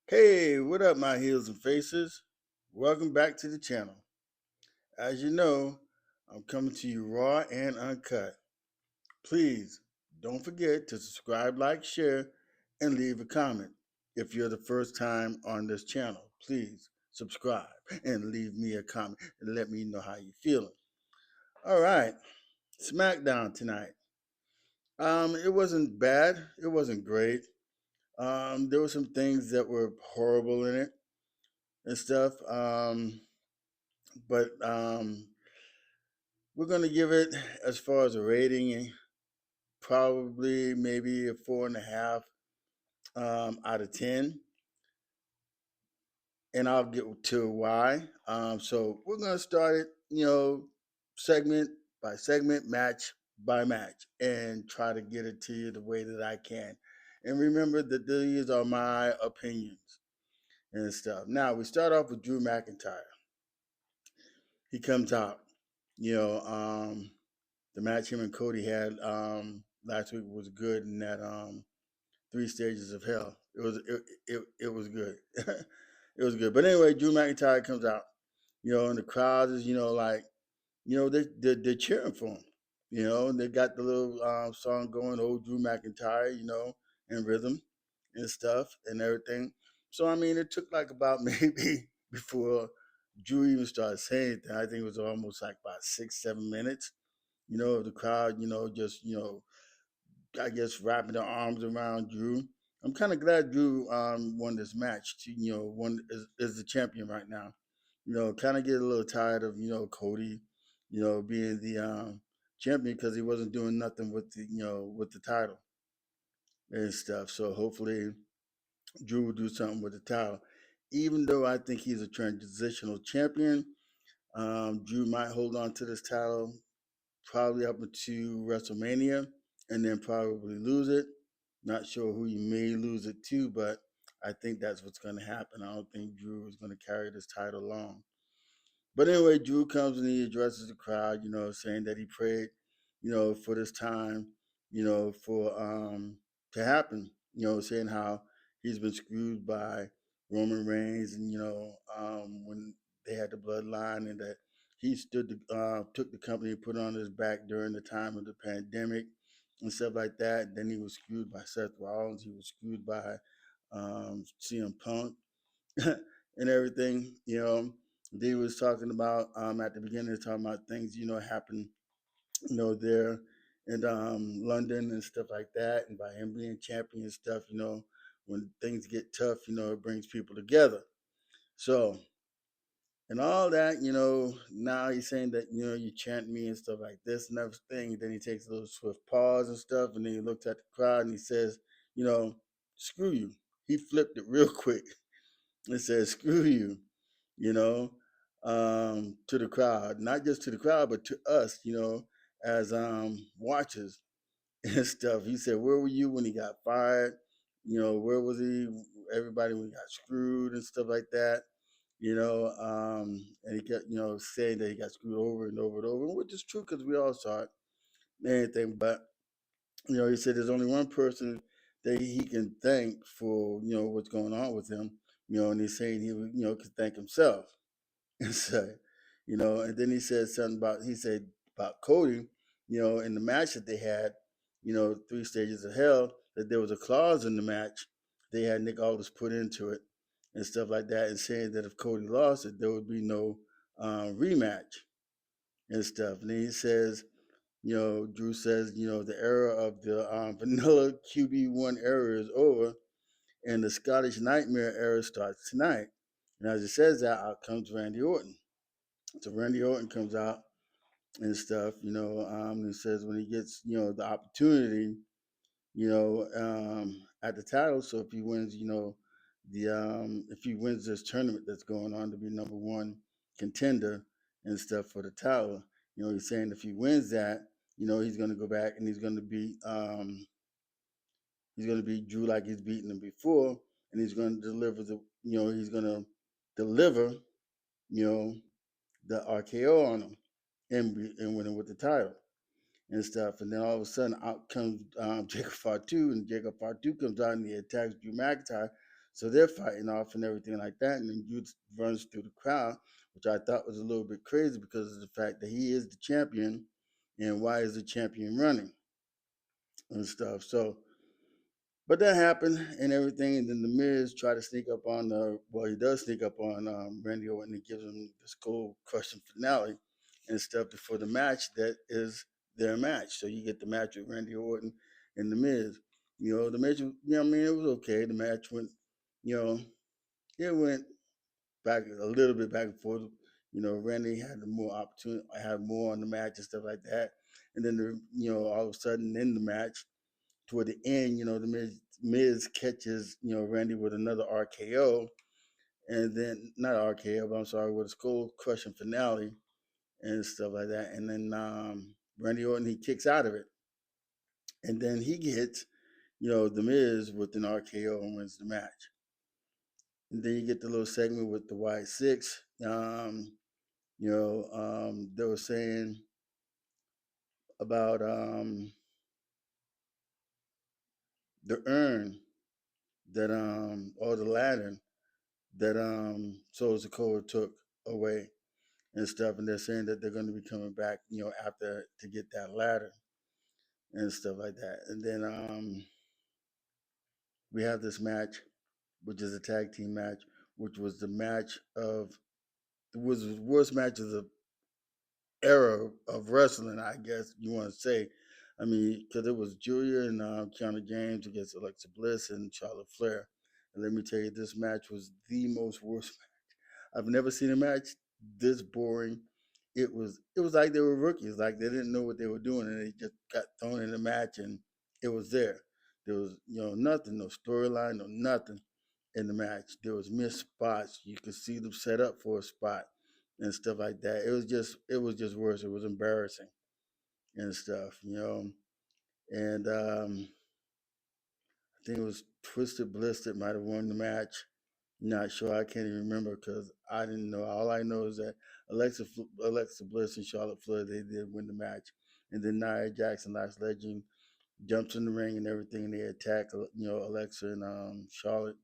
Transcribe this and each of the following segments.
Hey, what up, my heels and faces? Welcome back to the channel. As you know, I'm coming to you raw and uncut. Please don't forget to subscribe, like, share, and leave a comment. If you're the first time on this channel, please subscribe and leave me a comment and let me know how you're feeling. All right, SmackDown tonight. It wasn't bad. It wasn't great. There were some things that were horrible in it and stuff. But we're going to give it, as far as a rating, probably maybe a 4.5 out of 10. And I'll get to why. So we're going to start it, segment by segment, match by match, and try to get it to you the way that I can. And remember that these are my opinions and stuff. Now, we start off with Drew McIntyre. He comes out, you know, the match him and Cody had last week was good in that three stages of hell. It was good. It was good. But anyway, Drew McIntyre comes out, and the crowd is like they're cheering for him. They got the little song going, "Oh Drew McIntyre," in rhythm and stuff and everything. So I mean, it took like about maybe before Drew even started saying anything. I think it was almost like about 6, 7 minutes of the crowd, just, I guess wrapping their arms around Drew. I'm kind of glad Drew won this match. One is the champion right now. Kind of get a little tired of Cody, being the champion because he wasn't doing nothing with the title and stuff. So hopefully Drew will do something with the title. Even though I think he's a transitional champion, Drew might hold on to this title probably up into WrestleMania and then probably lose it. Not sure who you may lose it to, but I think that's what's going to happen. I don't think Drew is going to carry this title long. But anyway, Drew comes and he addresses the crowd, saying that he prayed, for this time, for to happen, saying how he's been screwed by Roman Reigns and, when they had the bloodline and that he took the company and put it on his back during the time of the pandemic and stuff like that. Then he was screwed by Seth Rollins. He was screwed by CM Punk and everything. They was talking about at the beginning, talking about things happen, there in London and stuff like that, and by him being champion and stuff. When things get tough, it brings people together. So and all that, now he's saying that, you chant me and stuff like this and everything. Then he takes a little swift pause and stuff, and then he looks at the crowd and he says, you know, screw you. He flipped it real quick and said, screw you, you know, to the crowd. Not just to the crowd, but to us, as watchers and stuff. He said, where were you when he got fired? Where was he? Everybody when he got screwed and stuff like that. And he kept, saying that he got screwed over and over and over, which is true because we all saw it and anything. But, he said there's only one person that he can thank for, what's going on with him, and he's saying he, could thank himself. And so, and then he said something he said about Cody, in the match that they had, three stages of hell, that there was a clause in the match they had Nick Aldis put into it and stuff like that, and saying that if Cody lost it, there would be no rematch and stuff. And then he says, Drew says, the era of the vanilla QB1 era is over, and the Scottish Nightmare era starts tonight. And as he says that, out comes Randy Orton. So Randy Orton comes out and stuff, and says when he gets, the opportunity, at the title. So if he wins, if he wins this tournament that's going on to be number one contender and stuff for the title, he's saying if he wins that, he's going to go back and he's going to beat Drew like he's beaten him before, and he's going to deliver he's going to deliver, you know, the RKO on him and win him with the title and stuff. And then all of a sudden out comes Jacob Fatu, and Jacob Fatu comes out and he attacks Drew McIntyre, So they're fighting off and everything like that, and then Jude runs through the crowd, which I thought was a little bit crazy because of the fact that he is the champion, and why is the champion running and stuff. So, but that happened and everything, and then the Miz try to sneak up on he does sneak up on Randy Orton and gives him the skull crushing finale and stuff before the match that is their match. So you get the match with Randy Orton and the Miz. The match, I mean, it was okay. The match went, you know, it went back a little bit back and forth. Randy had more opportunity, had more on the match and stuff like that. And then all of a sudden in the match, toward the end, the Miz catches Randy with another RKO, and then not RKO, but I'm sorry, with a skull crushing finale and stuff like that. And then Randy Orton, he kicks out of it, and then he gets the Miz with an RKO and wins the match. And then you get the little segment with the White Six. They were saying about the urn that or the ladder that Soul Sikoa took away and stuff, and they're saying that they're going to be coming back, after to get that ladder and stuff like that. And then we have this match, which is a tag team match, which was the match of was the worst match of the era of wrestling, I guess you want to say. I mean, because it was Giulia and Kiana James against Alexa Bliss and Charlotte Flair. And let me tell you, this match was the most worst match. I've never seen a match this boring. It was like they were rookies, like they didn't know what they were doing, and they just got thrown in the match, and it was there. There was nothing, no storyline, no nothing in the match. There was missed spots. You could see them set up for a spot and stuff like that. It was just worse. It was embarrassing and stuff. And I think it was Twisted Bliss that might have won the match. Not sure. I can't even remember because I didn't know. All I know is that Alexa Bliss and Charlotte Flair, they did win the match, and then Nia Jackson, Last Legend, jumps in the ring and everything, and they attack Alexa and Charlotte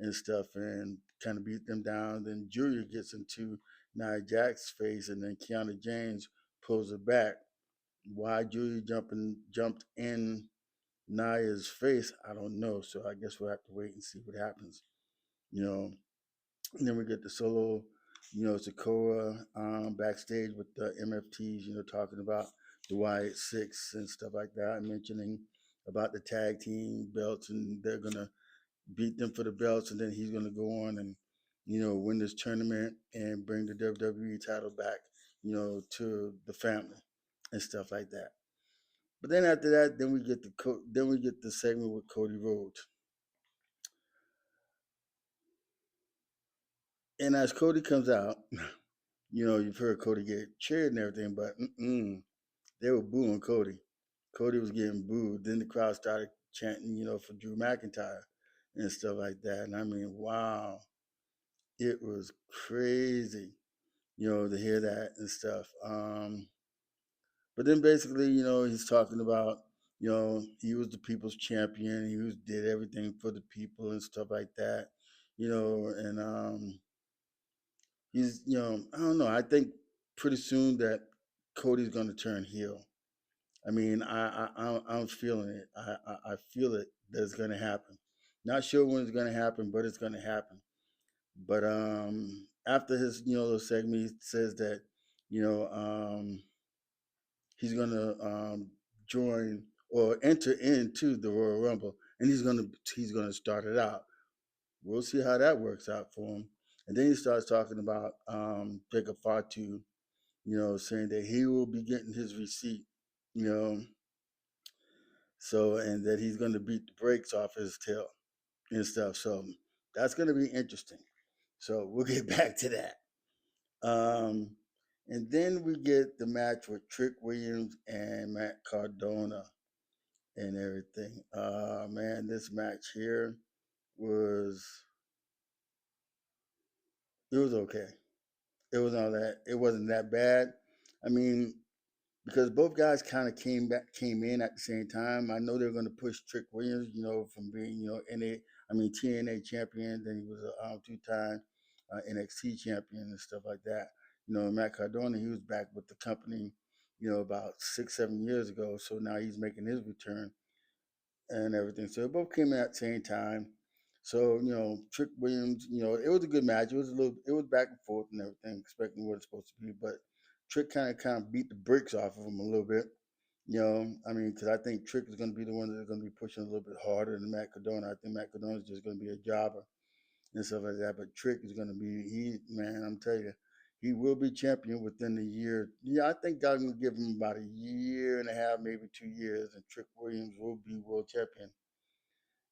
and stuff, and kind of beat them down. Then Giulia gets into Nia Jax's face, and then Kiana James pulls her back. Why Giulia jumped in Nia's face, I don't know. So I guess we'll have to wait and see what happens. You know, and then we get the solo, Sikoa backstage with the MFTs, talking about the Wyatt Six and stuff like that, mentioning about the tag team belts, and they're gonna beat them for the belts, and then he's gonna go on and win this tournament and bring the WWE title back, to the family and stuff like that. But then after that, then we get the segment with Cody Rhodes, and as Cody comes out, you've heard Cody get cheered and everything, but they were booing Cody. Cody was getting booed. Then the crowd started chanting, for Drew McIntyre and stuff like that. And I mean, wow, it was crazy, to hear that and stuff. But then basically, he's talking about, he was the people's champion. He did everything for the people and stuff like that, and he's, I don't know. I think pretty soon that Cody's going to turn heel. I mean, I'm feeling it. I feel it that it's going to happen. Not sure when it's going to happen, but it's going to happen. But after his little segment, he says that you know he's going to join or enter into the Royal Rumble, and he's gonna start it out. We'll see how that works out for him. And then he starts talking about Jacob Fatu, saying that he will be getting his receipt, you know, so and that he's going to beat the brakes off his tail and stuff. So that's going to be interesting. So we'll get back to that. Um, and then we get the match with Trick Williams and Matt Cardona and everything. Man, this match here was it was okay. It wasn't that bad. I mean, because both guys kind of came in at the same time. I know they're going to push Trick Williams, from being, NA. I mean TNA champion. Then he was a two-time NXT champion and stuff like that. Matt Cardona, he was back with the company, about 6, 7 years ago. So now he's making his return and everything. So they both came in at the same time. So Trick Williams, it was a good match. It was back and forth and everything, expecting what it's supposed to be. But Trick kind of beat the brakes off of him a little bit. I mean, because I think Trick is going to be the one that's going to be pushing a little bit harder than Matt Cardona. I think Matt Cardona is just going to be a jobber and stuff like that. But Trick is going to be man. I'm telling you, he will be champion within the year. Yeah, I think I'm going to give him about a year and a half, maybe 2 years, and Trick Williams will be world champion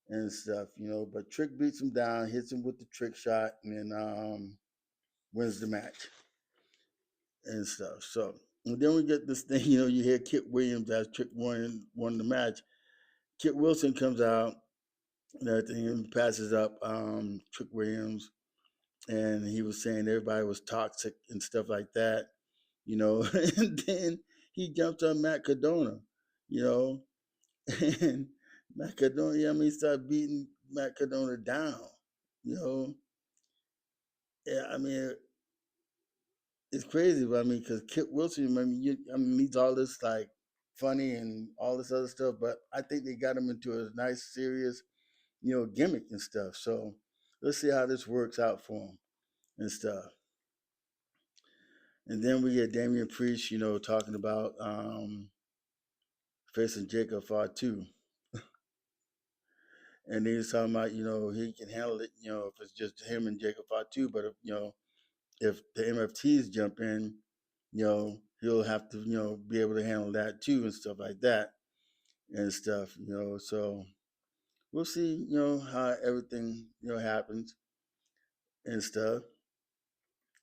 and stuff. But Trick beats him down, hits him with the trick shot, and wins the match and stuff. So and then we get this thing. You hear Kit Williams as Trick won the match. Kit Wilson comes out and everything and passes up Trick Williams, and he was saying everybody was toxic and stuff like that. And then he jumps on Matt Cardona, you know, and Matt Cardona, I mean, he started beating Matt Cardona down, you know. Yeah, I mean, it's crazy, but I mean, because Kit Wilson, I mean, he's all this like funny and all this other stuff, but I think they got him into a nice, serious, gimmick and stuff. So let's see how this works out for him and stuff. And then we get Damian Priest, talking about facing Jacob Fatu. And he's talking about, he can handle it, if it's just him and Jacob Fatu. But if the MFTs jump in, he'll have to, be able to handle that too and stuff like that and stuff, So we'll see, how everything, happens and stuff.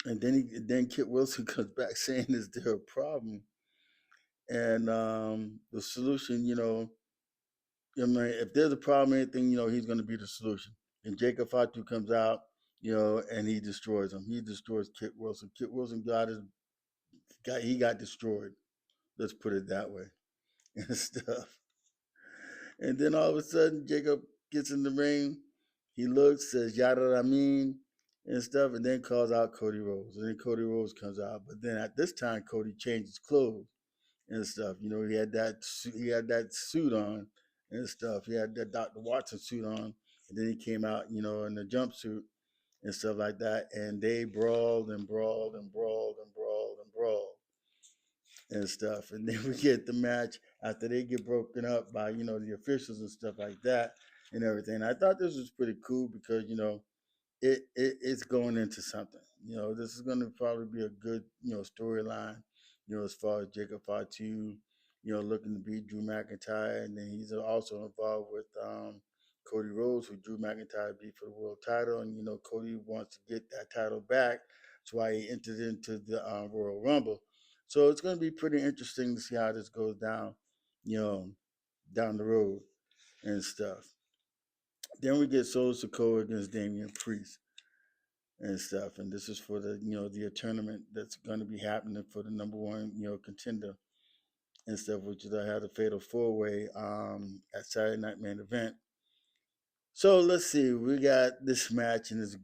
And then Kit Wilson comes back saying, "Is there a problem?" And the solution, I mean, if there's a problem, anything, he's going to be the solution. And Jacob Fatu comes out, and he destroys him. He destroys Kit Wilson. Kit Wilson he got destroyed. Let's put it that way and stuff. And then all of a sudden, Jacob gets in the ring. He looks, says "Yada I mean" and stuff, and then calls out Cody Rhodes. And then Cody Rhodes comes out. But then at this time, Cody changes clothes and stuff. He had that suit on and stuff. He had that Dr. Watson suit on, and then he came out, in the jumpsuit and stuff like that. And they brawled and brawled and brawled and brawled and brawled and stuff. And then we get the match after they get broken up by the officials and stuff like that and everything. I thought this was pretty cool because it's going into something. This is going to probably be a good, storyline, as far as Jacob Fatu, looking to beat Drew McIntyre. And then he's also involved with Cody Rhodes, who Drew McIntyre beat for the world title. And, Cody wants to get that title back. That's why he entered into the Royal Rumble. So it's going to be pretty interesting to see how this goes down, down the road and stuff. Then we get Solo Sikoa against Damian Priest and stuff. And this is for the tournament that's going to be happening for the number one contender and stuff, which is I had a fatal 4-way at Saturday Night Main Event. So let's see, we got this match and it's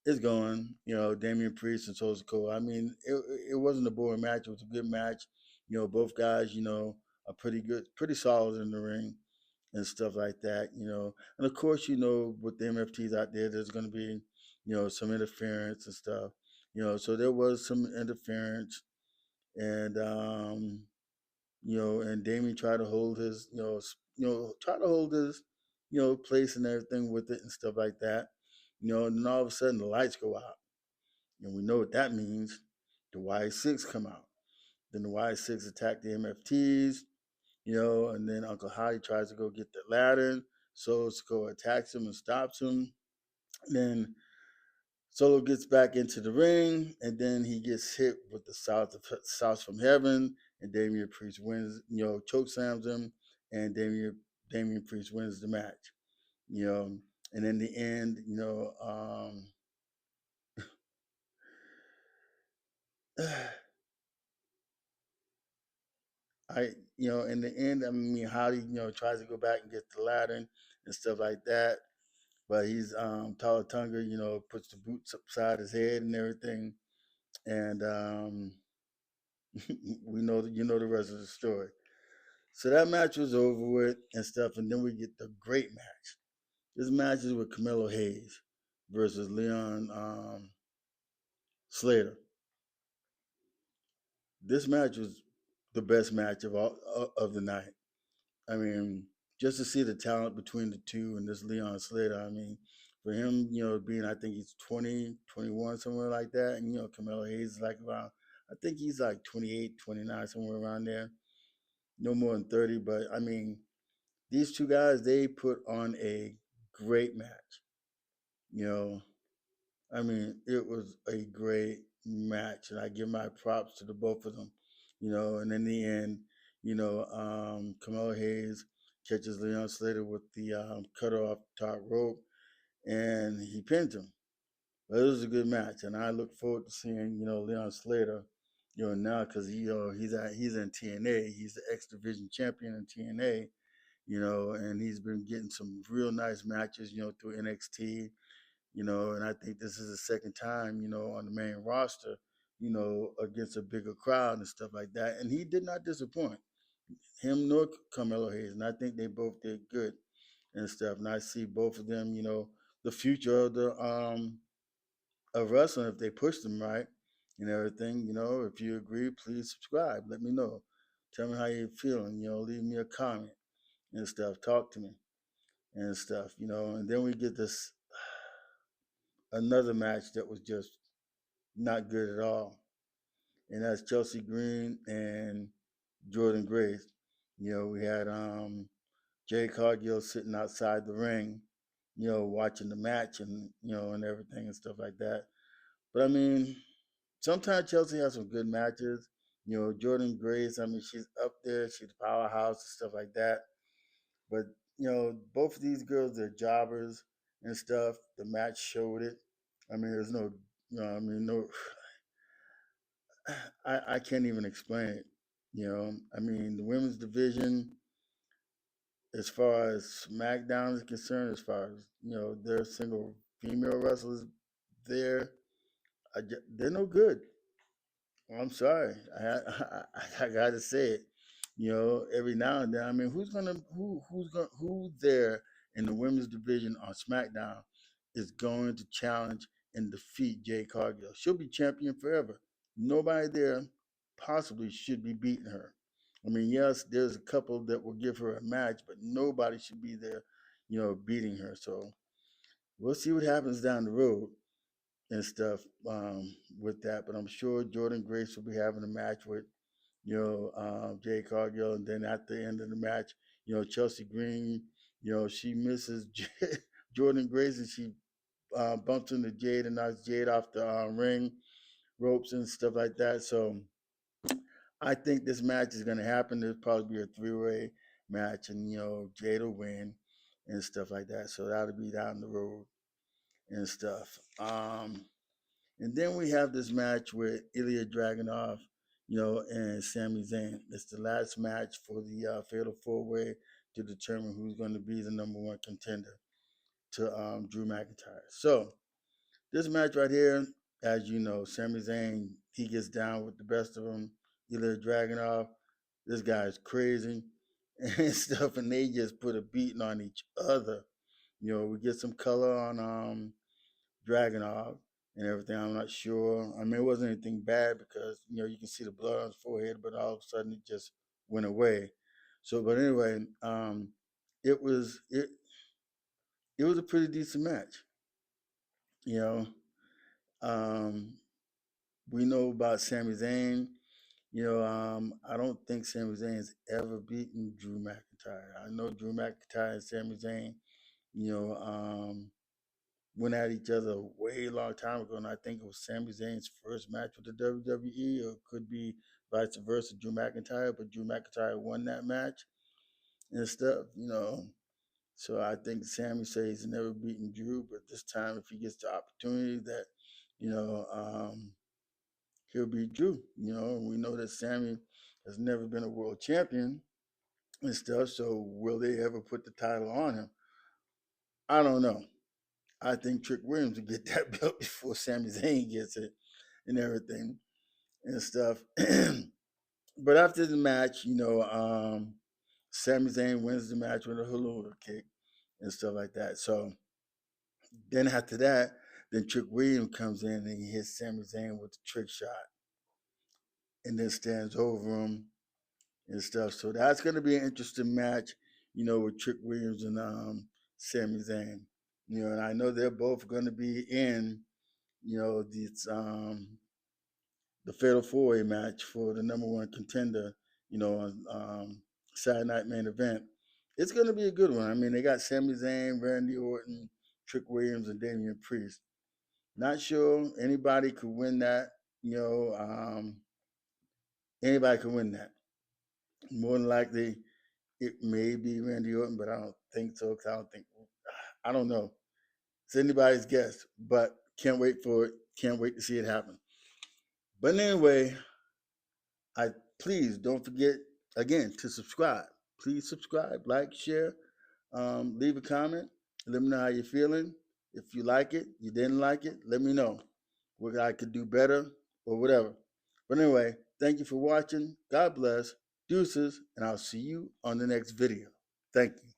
it's going. Damian Priest and Sikoa. I mean, it wasn't a boring match. It was a good match. Both guys are pretty good, pretty solid in the ring and stuff like that, And of course, with the MFTs out there, there's going to be, some interference and stuff, So there was some interference, and and Damien tried to hold his, try to hold his, place and everything with it and stuff like that, And then all of a sudden the lights go out, and we know what that means. The Y6 come out. Then the Y6 attack the MFTs. And then Uncle Hottie tries to go get the ladder. Solo Sikoa attacks him and stops him. And then Solo gets back into the ring, and then he gets hit with the South from Heaven, and Damian Priest wins, choke slams him, and Damian Priest wins the match, And in the end, in the end, I mean, Hottie, tries to go back and get the ladder and stuff like that. but he's Talatunga, puts the boots upside his head and everything, and we know that the rest of the story. So that match was over with and stuff, and then we get the great match. This match is with Carmelo Hayes versus Leon Slater. This match was the best match of all of the night. I mean, just to see the talent between the two and this Leon Slater. I mean, for him, being I think he's 20, 21, somewhere like that, and Carmelo Hayes is like around. I think he's like 28, 29, somewhere around there. No more than 30, but I mean, these two guys they put on a great match. You know, I mean, it was a great match, and I give my props to the both of them. And in the end, Carmelo Hayes catches Leon Slater with the cut off top rope, and he pins him. But it was a good match, and I look forward to seeing Leon Slater, now because he's in TNA. He's the X Division champion in TNA. And he's been getting some real nice matches, through NXT, and I think this is the second time, on the main roster, against a bigger crowd and stuff like that. And he did not disappoint him nor Carmelo Hayes, and I think they both did good and stuff. And I see both of them, the future of wrestling if they push them right and everything. If you agree, please subscribe. Let me know. Tell me how you're feeling. Leave me a comment and stuff. Talk to me and stuff. And then we get this another match that was just not good at all. And that's Chelsea Green and Jordynne Grace. We had Jay Cargill sitting outside the ring, watching the match and and everything and stuff like that. But I mean, sometimes Chelsea has some good matches. Jordynne Grace, I mean, she's up there, she's a powerhouse and stuff like that. But, both of these girls, they're jobbers and stuff. The match showed it. I mean, there's no, no, I can't even explain it. I mean, the women's division, as far as SmackDown is concerned, as far as their single female wrestlers, they're they're no good. I'm sorry, I got to say it. Every now and then. I mean, who there in the women's division on SmackDown is going to challenge and defeat Jade Cargill? She'll be champion forever. Nobody there possibly should be beating her. I mean, yes, there's a couple that will give her a match, but nobody should be there, beating her. So we'll see what happens down the road and stuff with that. But I'm sure Jordynne Grace will be having a match with Jay Cargill, and then at the end of the match, Chelsea Green, she misses Jordynne Grace and she bumps into Jade and knocks Jade off the ring ropes and stuff like that. So I think this match is going to happen. There'll probably be a three-way match, and Jade will win and stuff like that. So that'll be down the road and stuff. And then we have this match with Ilya Draganov, and Sami Zayn. It's the last match for the Fatal Four Way to determine who's going to be the number one contender to Drew McIntyre. So this match right here, as you know, Sami Zayn he gets down with the best of them. Ilya Dragunov, this guy is crazy and stuff, and they just put a beating on each other. We get some color on Dragunov and everything. I'm not sure. I mean, it wasn't anything bad because you can see the blood on his forehead, but all of a sudden it just went away. So, but anyway, it was it it was a pretty decent match. You know, um, we know about Sami Zayn. I don't think Sami Zayn's ever beaten Drew McIntyre. I know Drew McIntyre and Sami Zayn, you know, um, went at each other a way long time ago, and I think it was Sami Zayn's first match with the WWE, or it could be vice versa, Drew McIntyre, but Drew McIntyre won that match and stuff. So I think Sami says he's never beaten Drew, but this time, if he gets the opportunity, that you know, um, he'll beat Drew. And we know that Sami has never been a world champion and stuff. So will they ever put the title on him? I don't know. I think Trick Williams will get that belt before Sami Zayn gets it and everything and stuff. But after the match, Sami Zayn wins the match with a hula kick and stuff like that. So then after that, then Trick Williams comes in and he hits Sami Zayn with the trick shot and then stands over him and stuff. So that's going to be an interesting match, with Trick Williams and Sami Zayn. And I know they're both going to be in, these the Fatal 4-Way match for the number one contender, on Saturday Night Main Event. It's going to be a good one. I mean, they got Sami Zayn, Randy Orton, Trick Williams, and Daimian Priest. Not sure anybody could win that. Anybody could win that. More than likely, it may be Randy Orton, but I don't think so. Cause I don't know. It's anybody's guess, but can't wait for it. Can't wait to see it happen. But anyway, please don't forget again to subscribe. Please subscribe, like, share, leave a comment. Let me know how you're feeling. If you like it, you didn't like it, let me know what I could do better or whatever. But anyway, thank you for watching. God bless. Deuces, and I'll see you on the next video. Thank you.